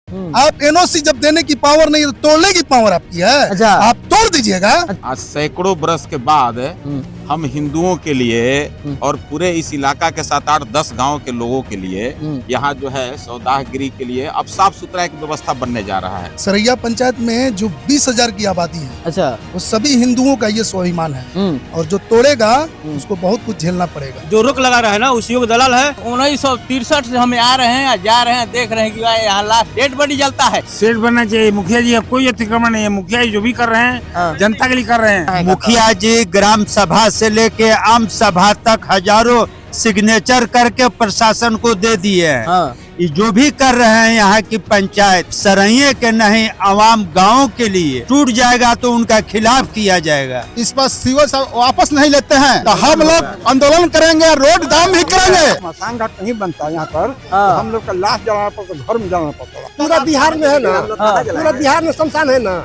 आप एनओसी जब देने की पावर नहीं है तो तोड़ने की पावर आपकी है। अच्छा। आप तोड़ दीजिएगा। आज सैकड़ों बरस के बाद हम हिंदुओं के लिए और पूरे इस इलाका के 7-8-10 गांव के लोगों के लिए यहाँ जो है सौदागरी के लिए अब साफ सुथरा एक व्यवस्था बनने जा रहा है। सरैया पंचायत में जो 20,000 की आबादी है, अच्छा, वो सभी हिंदुओं का ये स्वाभिमान है और जो तोड़ेगा उसको बहुत कुछ झेलना पड़ेगा। जो रोक लगा रहा है ना उस युग दलाल है। 1963 से हम आ रहे हैं, जा रहे हैं, देख रहे हैं कि यहाँ लास्ट डेट बड़ी जलता है। सेट बनना चाहिए। मुखिया जी का कोई अतिक्रमण नहीं है। मुखिया जी जो भी कर रहे हैं जनता के लिए कर रहे हैं। मुखिया जी ग्राम सभा से लेके आम सभा तक हजारों सिग्नेचर करके प्रशासन को दे दिए हैं। ये जो भी कर रहे हैं यहाँ की पंचायत सरैये के नहीं आवाम गाँव के लिए टूट जाएगा तो उनका खिलाफ किया जाएगा। इस पर सीओ वापस नहीं लेते हैं तो हम लोग आंदोलन करेंगे, रोड जाम भी करेंगे। मसान घाट नहीं बनता यहाँ पर, तो हम लोग का लाश जलाना पड़ता, घर में जलाना पड़ता। पूरा बिहार में है ना, पूरा बिहार में शमशान है ना,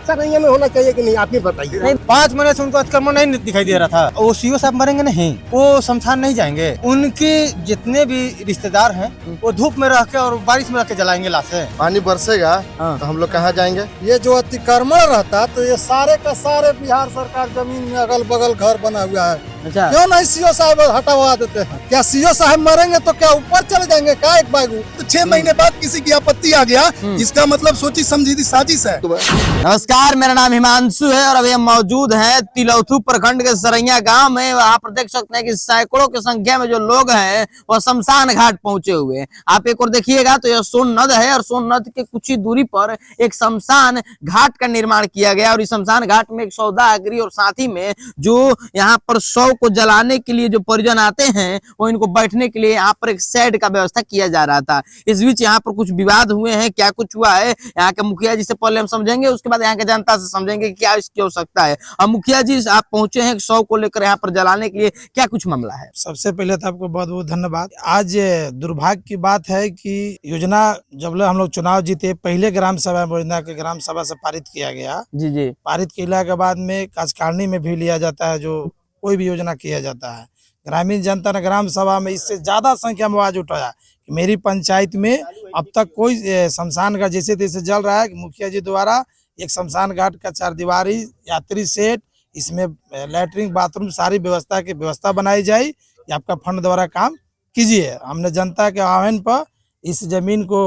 सरैया में होना चाहिए कि नहीं, आप ही बताइए। 5 महीने से उनको अतिक्रमण नहीं दिखाई दे रहा था। वो सीओ साहब मरेंगे नहीं, वो शमशान नहीं जाएंगे। उनके जितने भी रिश्तेदार हैं वो धूप में रह के और बारिश में रह के जलाएंगे लाशें। पानी बरसेगा तो हम लोग कहाँ जाएंगे? ये जो अतिक्रमण रहता तो ये सारे का सारे बिहार सरकार जमीन में अगल बगल घर बना हुआ है। अच्छा, क्यों नहीं सीओ साहब हटवा देते हैं? क्या सीओ साहब मरेंगे तो क्या ऊपर चले जाएंगे का एक बागू? तो 6 महीने बाद किसी की आपत्ति आ गया, इसका मतलब सोची समझी साजिश है। नमस्कार, मेरा नाम हिमांशु है और अभी हम मौजूद हैं तिलौथू प्रखंड के सरैया गांव में। वहाँ पर देख सकते हैं कि सैकड़ों की संख्या में जो लोग हैं वो शमशान घाट पहुंचे हुए हैं। आप एक और देखिएगा तो यह सोन नद है और सोन नद के कुछ ही दूरी पर एक शमशान घाट का निर्माण किया गया और इस शमशान घाट में एक सौदागरी और साथ ही में जो यहाँ पर शव को जलाने के लिए जो परिजन आते हैं वो इनको बैठने के लिए यहाँ पर एक शेड का व्यवस्था किया जा रहा था। इस बीच यहाँ पर कुछ विवाद हुए हैं। क्या कुछ हुआ है यहाँ के मुखिया जी से पहले हम समझेंगे, उसके बाद यहाँ के जनता से समझेंगे कि क्या इसकी हो सकता है। अब मुखिया जी आप पहुंचे हैं शव को लेकर यहाँ पर जलाने के लिए, क्या कुछ मामला है? सबसे पहले तो आपको बहुत बहुत धन्यवाद। आज दुर्भाग्य की बात है कि योजना जब हम लोग चुनाव जीते पहले ग्राम सभा योजना के ग्राम सभा से पारित किया गया। जी जी। पारित किया के बाद में कार्यकारिणी में भी लिया जाता है, जो कोई भी योजना किया जाता है। ग्रामीण जनता ने ग्राम सभा में इससे ज्यादा संख्या में आवाज उठाया कि मेरी पंचायत में अब तक कोई शमशान घाट जैसे तैसे जल रहा है कि मुखिया जी द्वारा एक शमशान घाट का 4 दीवारी यात्री सेट, इसमें लैट्रिन बाथरूम सारी व्यवस्था की व्यवस्था बनाई जाए। ये आपका फंड द्वारा काम कीजिए। हमने जनता के आह्वान पर इस जमीन को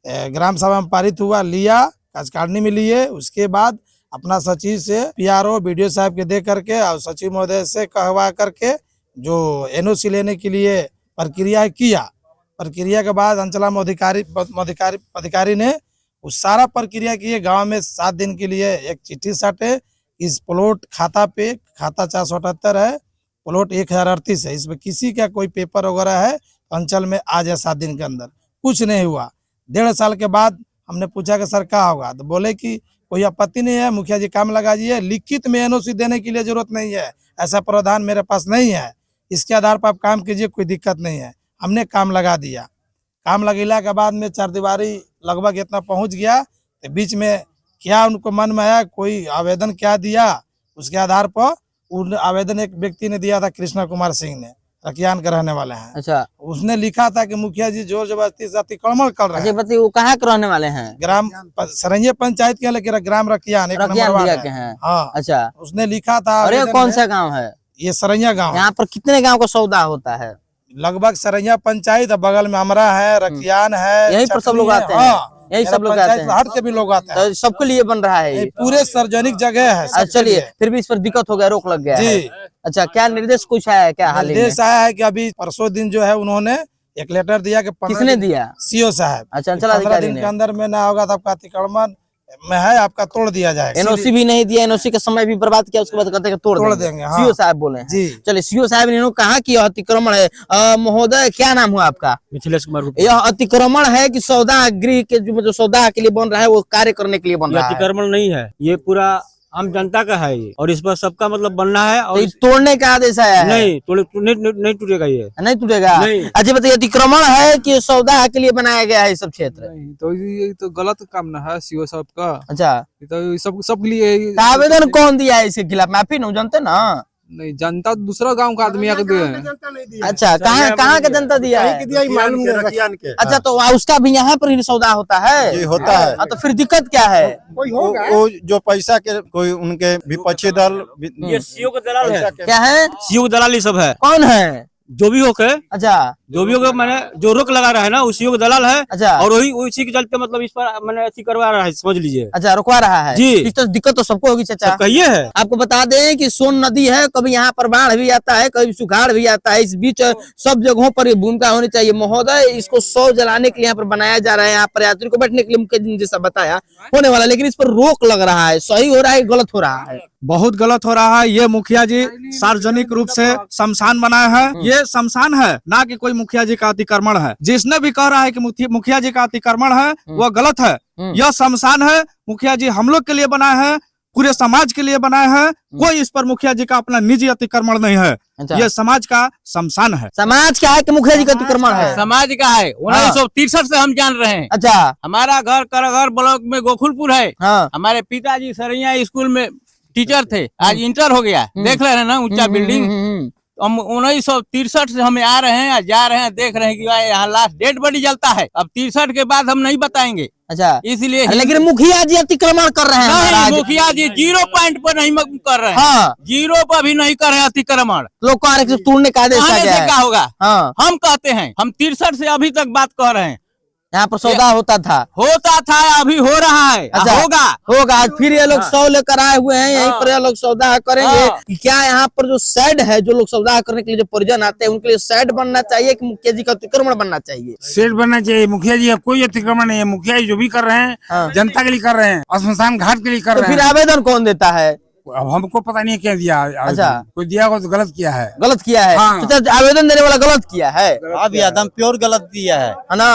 ग्राम सभा में पारित हुआ, लिया, कार्यकारिणी में लिए। उसके बाद अपना सचिव से पीआरओ बीडीओ साहब के दे करके और सचिव महोदय से कहवा करके जो एनओसी लेने के लिए प्रक्रिया किया। प्रक्रिया के बाद अंचलाम अधिकारी ने उस सारा प्रक्रिया किए। गांव में 7 दिन के लिए एक चिट्ठी साटे। इस प्लॉट खाता पे खाता 478 है, प्लॉट 1038 है। इसमें किसी का कोई पेपर वगैरह है तो अंचल में आ जाए 7 दिन के अंदर। कुछ नहीं हुआ। 1.5 साल के बाद हमने पूछा कि सर क्या होगा, तो बोले कि कोई आपत्ति नहीं है, मुखिया जी काम लगा दिए, लिखित में एनओसी देने के लिए जरूरत नहीं है, ऐसा प्रावधान मेरे पास नहीं है, इसके आधार पर आप काम कीजिए, कोई दिक्कत नहीं है। हमने काम लगा दिया। काम लगेला के बाद में 4 दीवारी लगभग इतना पहुंच गया। तो बीच में क्या उनको मन में आया, कोई आवेदन क्या दिया, उसके आधार पर उन आवेदन एक व्यक्ति ने दिया था, कृष्णा कुमार सिंह ने, रकियान के रहने वाले हैं। अच्छा, उसने लिखा था कि मुखिया जी जोर जबरदस्ती से अतिक्रमण कर रहे हैं। बताइए वो कहाँ के रहने वाले हैं? ग्राम सरैया पंचायत के, लेकिन ग्राम रकियान एक नंबर वाला है। हाँ, अच्छा, उसने लिखा था। और ये कौन सा गाँव है? ये सरैया गाँव। यहाँ पर कितने गाँव का सौदा होता है? लगभग सरैया पंचायत, बगल में अमरा है, रकियान है, यहीं पर सब लोग आते हैं। यही सब लोग आते हैं, हट के भी लोग आते हैं। तो सबके लिए बन रहा है ये पूरे सार्वजनिक जगह है। चलिए, फिर भी इस पर दिक्कत हो गया, रोक लग गया है। अच्छा, क्या निर्देश कुछ आया है? क्या हाल निर्देश आया है कि अभी परसों दिन जो है उन्होंने एक लेटर दिया कि किसने दिया? सीओ साहब। अच्छा, 15 दिन के अंदर में ना होगा तो आपका अतिक्रमण में है, आपका तोड़ दिया जाएगा। एनओसी भी नहीं दिया, एनओसी का समय भी बर्बाद किया, उसके बाद कहते हैं तोड़ देंगे। हाँ। सीओ साहब बोले हैं। जी, चलिए, सीओ साहब ने कहा कि यह अतिक्रमण है। महोदय, क्या नाम हुआ आपका? मिथिलेश कुमार। यह अतिक्रमण है कि सौदागृह के जो सौदा के लिए बन रहा है वो कार्य करने के लिए बन रहा है? अतिक्रमण नहीं है, ये पूरा आम जनता का है ये, और इस पर सबका मतलब बनना है। और तो तोड़ने का आदेश आया है? नहीं, नहीं टूटेगा ये। नहीं टूटेगा? नहीं। अच्छा बताइए, अतिक्रमण है कि सौदा के लिए बनाया गया है ये सब क्षेत्र? नहीं, तो ये तो गलत काम ना है सीओ साहब का। अच्छा, तो सब के लिए आवेदन कौन दिया है इसके खिलाफ में? आप ही नहीं जानते ना? नहीं, जनता दूसरा गांव का आदमी आके दिए हैं। अच्छा, कहाँ का जनता दिया है? मालूम नहीं। अच्छा, तो उसका भी यहाँ पर ही सौदा होता है? ये होता है। तो फिर दिक्कत क्या है? वो जो पैसा के कोई उनके विपक्षी दल ये सीओ का दलाल है। क्या है? सीओ दलाल ये सब है। कौन है? जो भी हो के, अच्छा, जो भी हो के, मैंने जो रोक लगा रहा है ना, उसी का दलाल है। अच्छा, और वही उसी के चलते मतलब इस पर मैंने ऐसी करवा रहा है, समझ लीजिए। अच्छा, रुकवा रहा है जी। इस तो दिक्कत तो सबको होगी चाचा। कहिए है। आपको बता दें कि सोन नदी है, कभी यहाँ पर बाढ़ भी आता है, कभी सुखाड़ भी आता है। इस बीच सब जगहों पर ये भूमिका होनी चाहिए। महोदय, इसको 100 जलाने के लिए यहाँ पर बनाया जा रहा है, यहाँ पर यात्री को बैठने के लिए मुख्य जी जैसा बताया होने वाला, लेकिन इस पर रोक लग रहा है। सही हो रहा है, गलत हो रहा है? बहुत गलत हो रहा है। ये मुखिया जी सार्वजनिक रूप से शमशान बनाया है। ये शमशान है, ना कि कोई मुखिया जी का अतिक्रमण है। जिसने भी कह रहा है कि मुखिया जी का अतिक्रमण है, वह गलत है। यह शमशान है, मुखिया जी हम लोग के लिए बनाए हैं, पूरे समाज के लिए बनाए हैं। कोई इस पर मुखिया जी का अपना निजी अतिक्रमण नहीं है। अच्छा। ये समाज का शमशान है। समाज क्या है कि मुखिया जी का अतिक्रमण है? समाज का है। 1963 से हम जान रहे हैं। अच्छा। हमारा घर करघर ब्लॉक में गोकुलपुर है। हाँ। हमारे पिताजी सरैया स्कूल में टीचर थे, आज इंटर हो गया। देख रहे हैं ना ऊंचा बिल्डिंग। हम 1963 से हमें आ रहे हैं, जा रहे हैं, देख रहे हैं कि यहाँ लास्ट डेड बॉडी जलता है। अब 63 के बाद हम नहीं बताएंगे। अच्छा, इसलिए लेकिन मुखिया जी अतिक्रमण कर रहे हैं। नहीं, मुखिया जी 0 पॉइंट पर नहीं कर रहे हैं। हाँ। 0 पर भी नहीं कर रहे हैं अतिक्रमण। लोग को आरक्षण तोड़ने का आदेश आ गया है। क्या होगा? हाँ। हम कहते हैं, हम 63 से अभी तक बात कर रहे हैं। यहाँ पर सौदा होता था, अभी हो रहा है। अच्छा, होगा। आज फिर ये लोग 100 लेकर आए हुए हैं, यहीं पर ये लोग सौदा करेंगे। कि क्या यहाँ पर जो शेड है, जो लोग सौदा करने के लिए जो परिजन आते हैं, उनके लिए शेड बनना चाहिए कि मुखिया जी का अतिक्रमण बनना चाहिए? शेड बनना चाहिए। मुखिया जी कोई अतिक्रमण नहीं है। मुखिया जी जो भी कर रहे हैं जनता के लिए कर रहे हैं, श्मशान घाट के लिए कर रहे हैं। फिर आवेदन कौन देता है? अब हमको पता नहीं क्या दिया। अच्छा, कोई दिया हो तो गलत किया है। गलत किया है। हाँ। तो आवेदन देने वाला गलत किया है। अब एकदम प्योर गलत दिया है ना?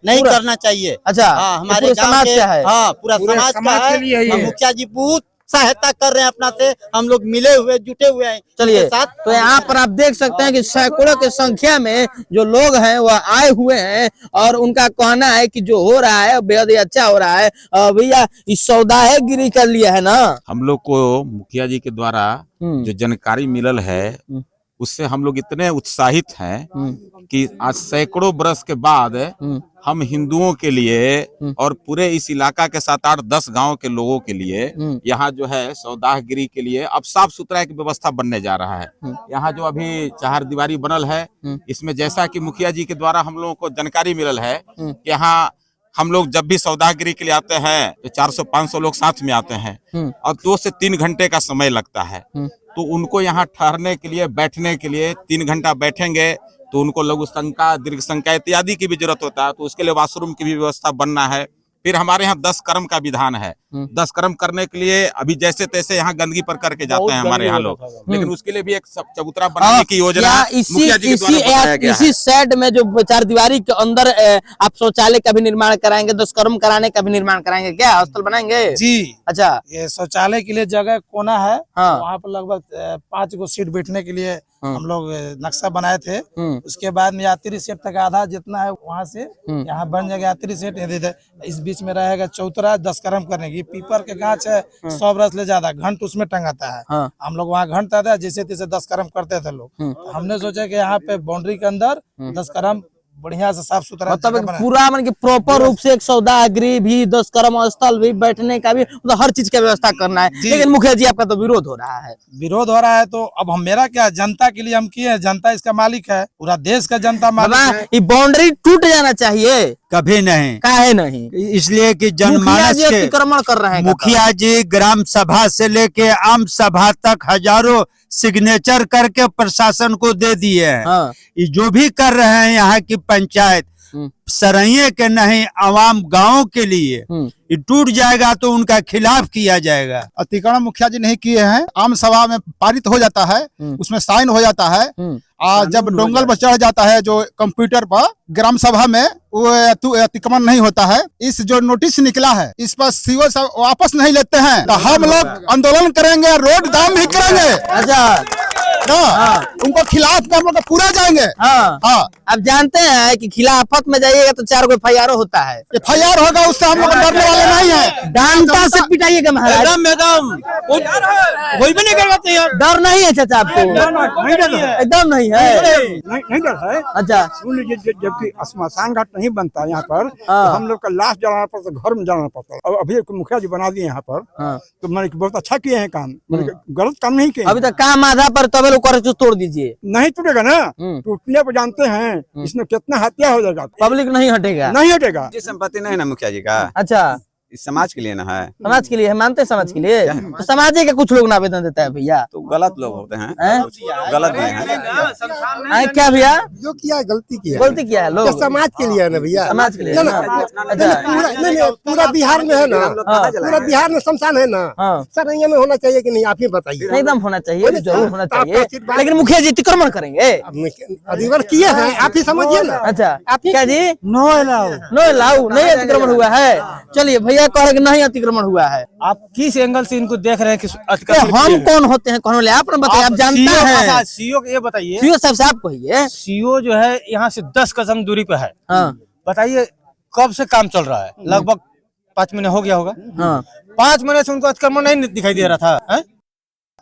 नहीं करना चाहिए। अच्छा, हमारे समाज क्या है? पूरा समाज का है। मुखिया जी बहुत सहायता कर रहे हैं अपना से। हम लोग मिले हुए, जुटे हुए हैं। चलिए, तो यहाँ पर आप देख सकते हैं कि सैकड़ों की संख्या में जो लोग हैं वह आए हुए हैं और उनका कहना है कि जो हो रहा है बेहद ही अच्छा हो रहा है। भैया, इस सौदा है गिरी कर लिया है ना? हम लोग को मुखिया जी के द्वारा जो जानकारी मिलल है, उससे हम लोग इतने उत्साहित हैं कि आज सैकड़ों बरस के बाद हम हिंदुओं के लिए और पूरे इस इलाका के 7-8-10 गांव के लोगों के लिए यहाँ जो है सौदागिरी के लिए अब साफ सुथरा की व्यवस्था बनने जा रहा है। यहाँ जो अभी 4 दीवारी बनल है, इसमें जैसा कि मुखिया जी के द्वारा हम लोगों को जानकारी मिलल है, यहाँ हम लोग जब भी सौदागिरी के लिए आते हैं तो 400-500 लोग साथ में आते हैं और 2 से 3 घंटे का समय लगता है। तो उनको यहाँ ठहरने के लिए, बैठने के लिए 3 घंटा बैठेंगे तो उनको लघु शंका, दीर्घ शंका इत्यादि की भी जरूरत होता है। तो उसके लिए वॉशरूम की भी व्यवस्था बनना है। फिर हमारे यहाँ 10 कर्म का विधान है। 10 कर्म करने के लिए अभी जैसे तैसे यहाँ गंदगी पर करके जाते हैं हमारे यहाँ लोग, लेकिन उसके लिए भी एक चबूतरा बनाने की योजना मुखिया जी के द्वारा बताया गया है। इसी शेड में जो 4 दीवारी के अंदर आप शौचालय का भी निर्माण कराएंगे, 10 कर्म कराने का भी निर्माण कराएंगे, क्या हॉस्टल बनाएंगे? जी। अच्छा, ये शौचालय के लिए जगह कोना है। हाँ। वहाँ पर लगभग 5 गो सीट बैठने के लिए हम लोग नक्शा बनाए थे। उसके बाद में यात्री सेट तक आधा जितना है वहाँ से यहाँ बन जाएगा यात्री सेट। इस बीच में रहेगा चौतरा 10 कर्म करने की। पीपर के गाछ है 100 बरस ले ज्यादा, घंट उसमें टंगाता है। हाँ। हम लोग वहाँ घंटा था, जैसे तैसे 10 कर्म करते थे लोग। तो हमने सोचा कि यहाँ पे बाउंड्री के अंदर 10 कर्म बढ़िया से साफ सुथरा मतलब पूरा मन की प्रॉपर रूप से एक सौदागृह भी, 10 कर्म स्थल भी, बैठने का भी, मतलब हर चीज की व्यवस्था करना है। लेकिन मुखिया जी आपका तो विरोध हो रहा है। विरोध हो रहा है तो अब हम मेरा क्या, जनता के लिए हम किए हैं। जनता इसका मालिक है, पूरा देश का जनता मालिक है। ये बाउंड्री टूट जाना चाहिए। कभी नहीं। काहे नहीं? इसलिए कि जनमानस के अतिक्रमण कर रहे हैं। मुखिया जी ग्राम सभा से लेके आम सभा तक हजारों सिग्नेचर करके प्रशासन को दे दिए हैं। हाँ। ये जो भी कर रहे हैं यहाँ की पंचायत सरैये के नहीं, आवाम गाँव के लिए ये टूट जाएगा तो उनका खिलाफ किया जाएगा। अतिक्रमण मुखिया जी नहीं किए हैं। आम सभा में पारित हो जाता है, उसमें साइन हो जाता है। जब डोंगल पर चढ़ जाता है जो कंप्यूटर पर, ग्राम सभा में वो अतिक्रमण नहीं होता है। इस जो नोटिस निकला है इस पर सीओ साहब वापस नहीं लेते हैं तो हम लोग आंदोलन करेंगे, रोड जाम भी करेंगे। अच्छा, हाँ। उनको खिलाफ कर लोग पूरा जाएंगे। हाँ हाँ, अब जानते हैं कि खिलाफत में जाइएगा तो 4 गो FIR होता है। FIR होगा, उससे हम लोग डरने वाले नहीं है। डांटा से पिटाइएगा महाराज, एकदम कोई भी नहीं कर पाते यार। डर नहीं है चाचा आपको? एकदम नहीं है। नहीं डर है। अच्छा सुन लीजिए, जबकि श्मशान घाट नहीं बनता यहाँ पर, तो हाँ। हम लोग का लाश जलाना पड़ता, घर में जलाना पड़ता। अब अभी एक मुखिया जी बना दिए यहाँ पर, हाँ। तो मैंने बहुत अच्छा किए हैं काम, मैंने गलत काम नहीं किए। अभी तक काम आधा पर तबे लोग कर तोड़ दीजिए। नहीं टूटेगा ना, टूटने पर जानते हैं इसमें कितना हत्या हो जाएगा, पब्लिक नहीं हटेगा, नहीं हटेगा। संपत्ति नहीं ना मुखिया जी का, अच्छा इस समाज के लिए ना है। समाज के लिए है, मानते हैं समाज के लिए। तो समाज के कुछ लोग ना आवेदन देता है भैया, तो गलत लोग होते हैं, गलत नहीं है। क्या भैया जो किया है गलती किया गलती किया है लोग, समाज के लिए है ना भैया, समाज के लिए ना, ना। अच्छा पूरा बिहार में है ना, पूरा बिहार में शमशान है ना, हाँ। सरैया में होना चाहिए कि नहीं, आप ही बताइए। एकदम होना चाहिए, जरूर होना चाहिए, लेकिन मुखिया जी अतिक्रमण करेंगे। अधिकार किए हैं, आप ही समझिए ना। अच्छा क्या जी? नो अलाउ, नो अलाउ, नहीं अतिक्रमण हुआ है। चलिए भैया कह रहे कि नहीं अतिक्रमण हुआ है। आप किस एंगल से इनको देख रहे हैं कि तो हम कौन होते हैं, कौन होले? आप बताइए, आप जानते हैं। सीओ ये बताइए, सीओ साहब से आप कहिए। सीओ जो है यहाँ से 10 कदम दूरी पे है। हाँ। बताइए कब से काम चल रहा है? लगभग 5 महीने हो गया होगा। हाँ। 5 महीने से उनको अतिक्रमण नहीं दिखाई दे रहा था, है?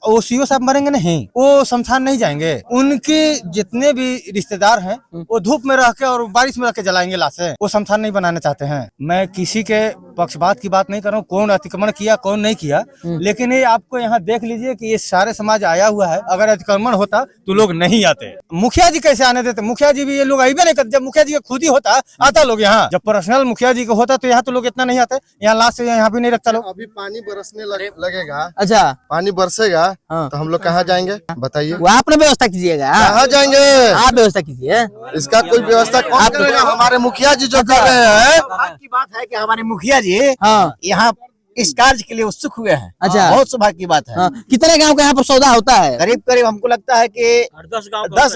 वो सीओ साहब मरेंगे नहीं, वो शमशान नहीं जाएंगे। उनके जितने भी रिश्तेदार हैं वो धूप में रह के और बारिश में रह के जलाएंगे लाशें। वो शमशान नहीं बनाना चाहते हैं। मैं किसी के पक्षपात की बात नहीं कर रहा हूँ, कौन अतिक्रमण किया कौन नहीं किया, लेकिन ये आपको यहाँ देख लीजिए कि ये सारे समाज आया हुआ है। अगर अतिक्रमण होता तो लोग नहीं आते। मुखिया जी कैसे आने देते? मुखिया जी भी ये लोग आइबे नहीं करते। जब मुखिया जी का खुद ही होता आता लोग यहाँ, जब पर्सनल मुखिया जी को होता तो यहाँ तो लोग इतना नहीं आते। यहाँ लाश से यहाँ भी नहीं रखता लोग। अभी पानी बरसने लगेगा, अच्छा पानी बरसेगा हाँ। तो हम लोग कहाँ जाएंगे बताइए? वो आपने व्यवस्था कीजिएगा, कहाँ जाएंगे? आप व्यवस्था कीजिए। इसका कोई व्यवस्था कौन करेगा? हमारे मुखिया जी जो कर रहे हैं। की बात है कि हमारे मुखिया जी हाँ। यहाँ इस कार्य के लिए उत्सुक हुए हैं। अच्छा। बहुत सौभाग्य की बात है। हाँ। कितने गांव का यहाँ पर सौदा होता है? करीब करीब हमको लगता है कि 10 गांव का 10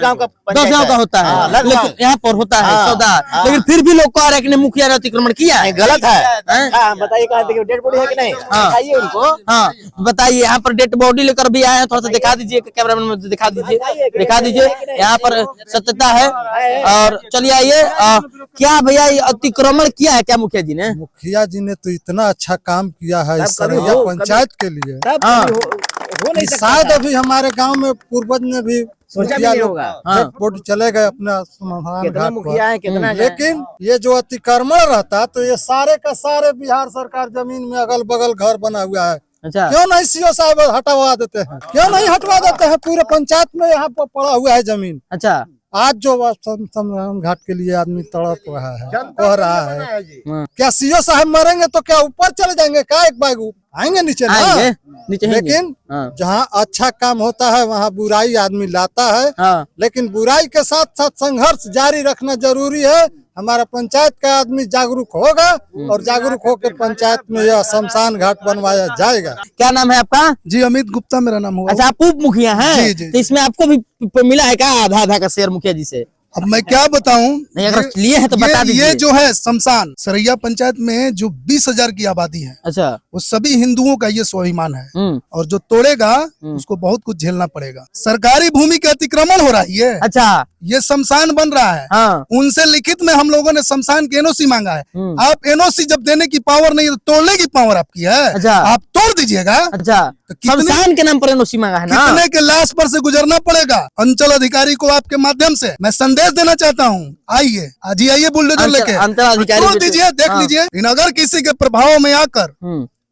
गांव का होता है। हाँ, लेकिन यहाँ पर होता है हाँ, सौदा। हाँ। लेकिन फिर भी लोग कह रहे हैं कि मुखिया ने अतिक्रमण किया है। गलत है। हैं? हाँ, बताइए कहाँ देखिए डेड बॉडी है कि नहीं? हाँ। बताइए उनको। हाँ बताइए, यहाँ पर डेड बॉडी लेकर भी आए हैं, थोड़ा सा दिखा दीजिए, कैमरा मैन में दिखा दीजिए यहाँ पर सत्यता है। और चलिए आइए, क्या भैया ये अतिक्रमण किया है क्या मुखिया जी ने? मुखिया जी ने तो इतना अच्छा काम किया है इस सरैया पंचायत के लिए। हाँ। कि शायद अभी हमारे गांव में पूर्वज ने भी सोचा भी मुखिया नहीं लोग होगा। हाँ। बोर्ड चले गए अपना श्मशान कितना घाट मुखिया है, कितना पर। लेकिन ये जो अतिक्रमण रहता तो ये सारे का सारे बिहार सरकार जमीन में अगल बगल घर बना हुआ है। अच्छा क्यों नहीं सीओ साहब हटवा देते हैं? क्यों नहीं हटवा देते हैं? पूरे पंचायत में यहाँ पर पड़ा हुआ है जमीन। अच्छा आज जो शमशान घाट के लिए आदमी तड़प रहा है, कह रहा है, क्या सीओ साहब मरेंगे तो क्या ऊपर चले जाएंगे? क्या एक बार आएंगे नीचे ना? आएंगे नीचे आएंगे। लेकिन हाँ। जहाँ अच्छा काम होता है वहाँ बुराई आदमी लाता है। हाँ। लेकिन बुराई के साथ साथ संघर्ष जारी रखना जरूरी है। हमारा पंचायत का आदमी जागरूक होगा और जागरूक होकर पंचायत में यह शमशान घाट बनवाया जाएगा। क्या नाम है आपका? जी अमित गुप्ता मेरा नाम हुआ। अच्छा आप उप मुखिया हैं? जी, जी। तो इसमें आपको भी मिला है क्या आधा आधा का शेयर मुखिया जी से? अब मैं क्या बताऊं? नहीं अगर लिए हैं तो बता दीजिए। ये जो है शमशान सरैया पंचायत में जो 20,000 की आबादी है, अच्छा वो सभी हिंदुओं का ये स्वाभिमान है। और जो तोड़ेगा उसको बहुत कुछ झेलना पड़ेगा। सरकारी भूमि के अतिक्रमण हो रहा है ये। अच्छा ये शमशान बन रहा है। हाँ। उनसे लिखित में हम लोगों ने शमशान की एनओसी मांगा है। आप एनओसी जब देने की पावर नहीं है तो तोड़ने की पावर आपकी है। अच्छा। आप तोड़ दीजिएगा। अच्छा शमशान के नाम पर एनओसी मांगा है ना? कितने के लाश पर से गुजरना पड़ेगा? अंचल अधिकारी को आपके माध्यम से मैं संदेश देना चाहता हूँ, आइए आज ही आइए बुलडोजर लेके अंचल अधिकारी तोड़ दीजिए, देख लीजिए। लेकिन अगर किसी के प्रभाव में आकर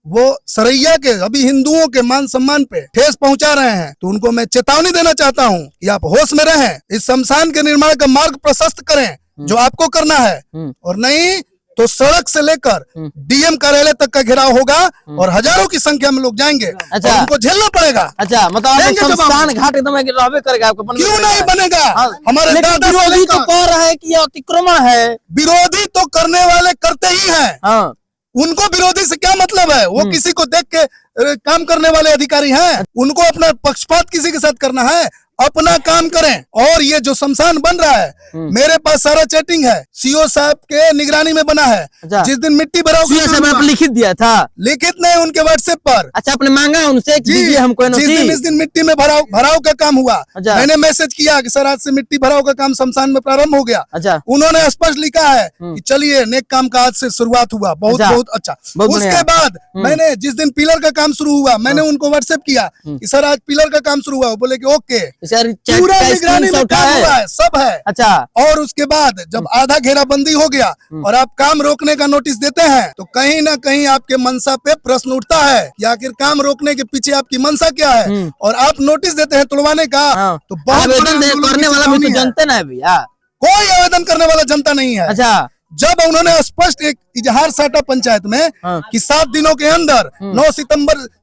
वो सरैया के अभी हिंदुओं के मान सम्मान पे ठेस पहुंचा रहे हैं तो उनको मैं चेतावनी देना चाहता हूं कि आप होश में रहें। इस शमशान के निर्माण का मार्ग प्रशस्त करें जो आपको करना है, और नहीं तो सड़क से लेकर डीएम कार्यालय तक का घेराव होगा और हजारों की संख्या में लोग जाएंगे। अच्छा। और उनको झेलना पड़ेगा। अच्छा मतलब शमशान घाट एकदम रहबे करेगा आपको? क्यों नहीं बनेगा? हमारे दादा विरोधी तो कह रहा है कि ये अतिक्रमण है। विरोधी तो करने वाले करते ही हैं। हाँ। उनको विरोधी से क्या मतलब है? वो किसी को देख के काम करने वाले अधिकारी हैं। उनको अपना पक्षपात किसी के साथ करना है? अपना काम करें। और ये जो शमशान बन रहा है, मेरे पास सारा चैटिंग है, सीओ साहब के निगरानी में बना है। जिस दिन मिट्टी भराव लिखित दिया था, लिखित नहीं, उनके व्हाट्सएप पर। अच्छा, आपने मांगा उनसे कि दीजिए हमको एनओसी? जिस दिन मिट्टी में भराव का काम हुआ, मैंने मैसेज किया कि सर आज से मिट्टी भराव का काम शमशान में प्रारंभ हो गया। अच्छा, उन्होंने स्पष्ट लिखा है कि चलिए नेक काम का आज से शुरुआत हुआ। बहुत अच्छा। उसके बाद मैंने जिस दिन पिलर का काम शुरू हुआ, मैंने उनको व्हाट्सएप किया कि सर आज पिलर का काम शुरू हुआ। बोले कि ओके, पूरा निगरानी में काम हुआ है, सब है। अच्छा, और उसके बाद जब आधा घेराबंदी हो गया और आप काम रोकने का नोटिस देते हैं, तो कहीं ना कहीं आपके मनसा पे प्रश्न उठता है कि आखिर काम रोकने के पीछे आपकी मनसा क्या है। और आप नोटिस देते हैं तुड़वाने का, तो बहुत करने वाला भी तो जनता ना है भैया, कोई आवेदन करने वाला जनता नहीं है। अच्छा, जब उन्होंने स्पष्ट एक इजहार साटा पंचायत में कि 7 दिनों के अंदर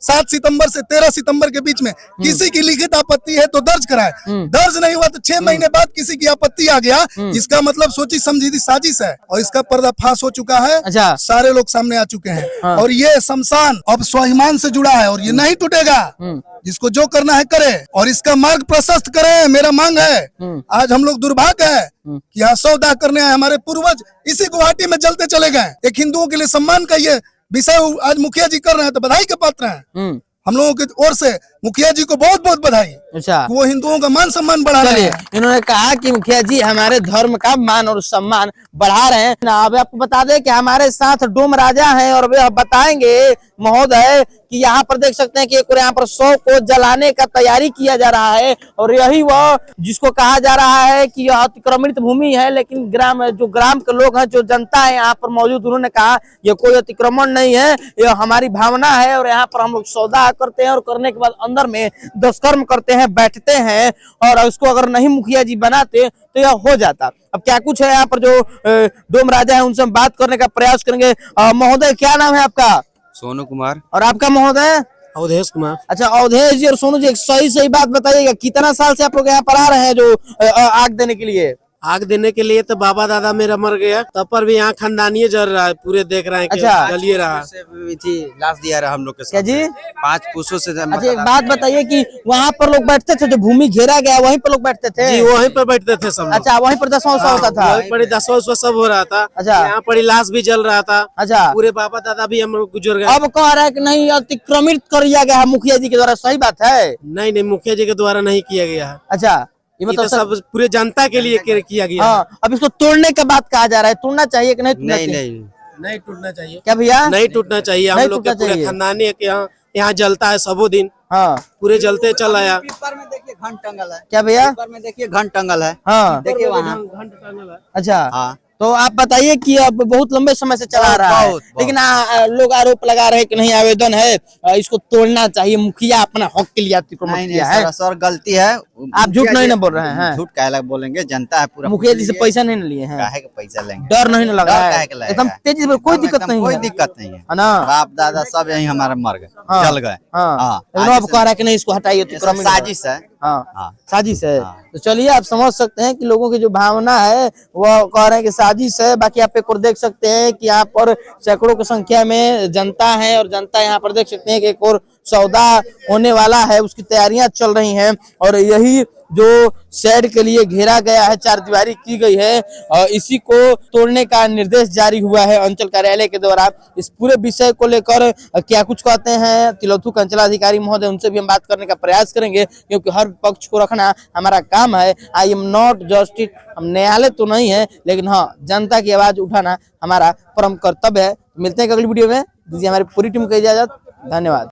7 सितंबर से 13 सितंबर के बीच में किसी की लिखित आपत्ति है तो दर्ज कराए। दर्ज नहीं हुआ तो 6 महीने बाद किसी की आपत्ति आ गया, इसका मतलब सोची समझी साजिश है और इसका पर्दाफाश हो चुका है। अच्छा, सारे लोग सामने आ चुके हैं। और ये शमशान अब स्वाभिमान से जुड़ा है और ये नहीं टूटेगा। जिसको जो करना है करे और इसका मार्ग प्रशस्त करे, मेरा मांग है। आज हम लोग दुर्भाग्य है कि यहाँ सौदा करने आए हमारे पूर्वज इसी गुवाहाटी में जलते चले गए। एक हिंदुओं के लिए सम्मान का ये विषय आज मुखिया जी कर रहे हैं, तो बधाई के पात्र हैं। हम लोगों की ओर से मुखिया जी को बहुत बहुत बधाई। अच्छा, वो हिंदुओं का मान सम्मान बढ़ा रहे हैं। इन्होंने कहा कि मुखिया जी हमारे धर्म का मान और सम्मान बढ़ा रहे हैं। अब आपको बता दें कि हमारे साथ डोम राजा हैं और वे बताएंगे महोदय कि यहाँ पर देख सकते हैं कि यहाँ पर 100 को जलाने का तैयारी किया जा रहा है। और यही वह जिसको कहा जा रहा है कि यह अतिक्रमित भूमि है, लेकिन ग्राम के लोग हैं, जो जनता है यहाँ पर मौजूद, उन्होंने कहा यह कोई अतिक्रमण नहीं है, यह हमारी भावना है। और यहाँ पर हम लोग सौदा करते हैं और करने के बाद अंदर में दुष्कर्म करते हैं, बैठते हैं, और उसको अगर नहीं मुखिया जी बनाते तो यह हो जाता। अब क्या कुछ है यहाँ पर जो डोम राजा है, उनसे हम बात करने का प्रयास करेंगे। महोदय, क्या नाम है आपका? सोनू कुमार। और आपका महोदय? अवधेश कुमार। अच्छा, अवधेश जी और सोनू जी, एक सही बात बताइएगा, कितना साल से आप लोग यहाँ पर आ रहे हैं जो आग देने के लिए? आग देने के लिए तो बाबा दादा मेरा मर गया, तब पर भी यहाँ खानदानी जल रहा है, पूरे देख रहे हैं कि जलिए रहा। लाश दिया रहा हम लोग के साथ। क्या जी? 5 पुरुषों से। अच्छा, एक बात बताइए कि वहाँ पर लोग बैठते थे, जो भूमि घेरा गया वहीं पर लोग बैठते थे? जी, वहीं पर बैठते थे सब। अच्छा, वहीं पर दसवां होता था? वहीं पर दसवां सब हो रहा था। अच्छा, यहाँ पर लाश भी जल रहा था। अच्छा, पूरे बाबा दादा भी हम लोग गुजर गए। अब कह रहा है कि नहीं अतिक्रमित कर दिया गया है मुखिया जी के द्वारा, सही बात है? नहीं, मुखिया जी के द्वारा नहीं किया गया है। अच्छा, ये मतलब सब पूरे जनता के लिए किया गया। हाँ, अब इसको तोड़ने का बात कहा जा रहा है, तोड़ना चाहिए कि नहीं? नहीं टूटना चाहिए। क्या भैया? नहीं टूटना चाहिए। हम लोग के पूरे खानदानी है कि यहाँ जलता है सबो दिन। हाँ, पूरे जलते चल आया। पेपर में देखिए घंट टंगल है। क्या भैया? पेपर में देखिए घंट टंगल है। हाँ, देखिए वहाँ घंट टंगल है। अच्छा, हाँ। तो आप बताइए कि अब बहुत लंबे समय से चला रहा है, लेकिन लोग आरोप लगा रहे हैं कि नहीं आवेदन है, इसको तोड़ना चाहिए, मुखिया अपना हक के लिए अतिक्रमण किया है। सर गलती है। आप झूठ नहीं ना बोल रहे हैं? झूठ काहे बोलेंगे, जनता है पूरा। मुखिया जी से पैसा नहीं लिए हैं? काहे के पैसा लेंगे? डर नहीं ना लगा है? एकदम तेजी से, कोई दिक्कत नहीं है? कोई दिक्कत नहीं है ना। बाप दादा सब यही हमारे मर गए, जल गए। अब कह रहा है कि नहीं इसको हटाइए, साजिश है। हाँ, साजिश है। तो चलिए, आप समझ सकते हैं कि लोगों की जो भावना है वो कह रहे हैं कि साजिश है। बाकी आप एक और देख सकते हैं कि यहाँ पर सैकड़ों की संख्या में जनता है और जनता यहाँ पर देख सकते हैं कि एक और सौदा होने वाला है, उसकी तैयारियां चल रही हैं। और यही जो शेड के लिए घेरा गया है, 4 दीवारी की गई है, इसी को तोड़ने का निर्देश जारी हुआ है अंचल कार्यालय के द्वारा। इस पूरे विषय को लेकर क्या कुछ कहते हैं तिलौथू के अंचलाधिकारी महोदय, उनसे भी हम बात करने का प्रयास करेंगे, क्योंकि हर पक्ष को रखना हमारा काम है। आई एम नॉट जस्टिस, हम न्यायालय तो नहीं है, लेकिन हाँ, जनता की आवाज उठाना हमारा परम कर्तव्य है। मिलते हैं अगली वीडियो में। दीजिए हमारी पूरी टीम को इजाजत। धन्यवाद।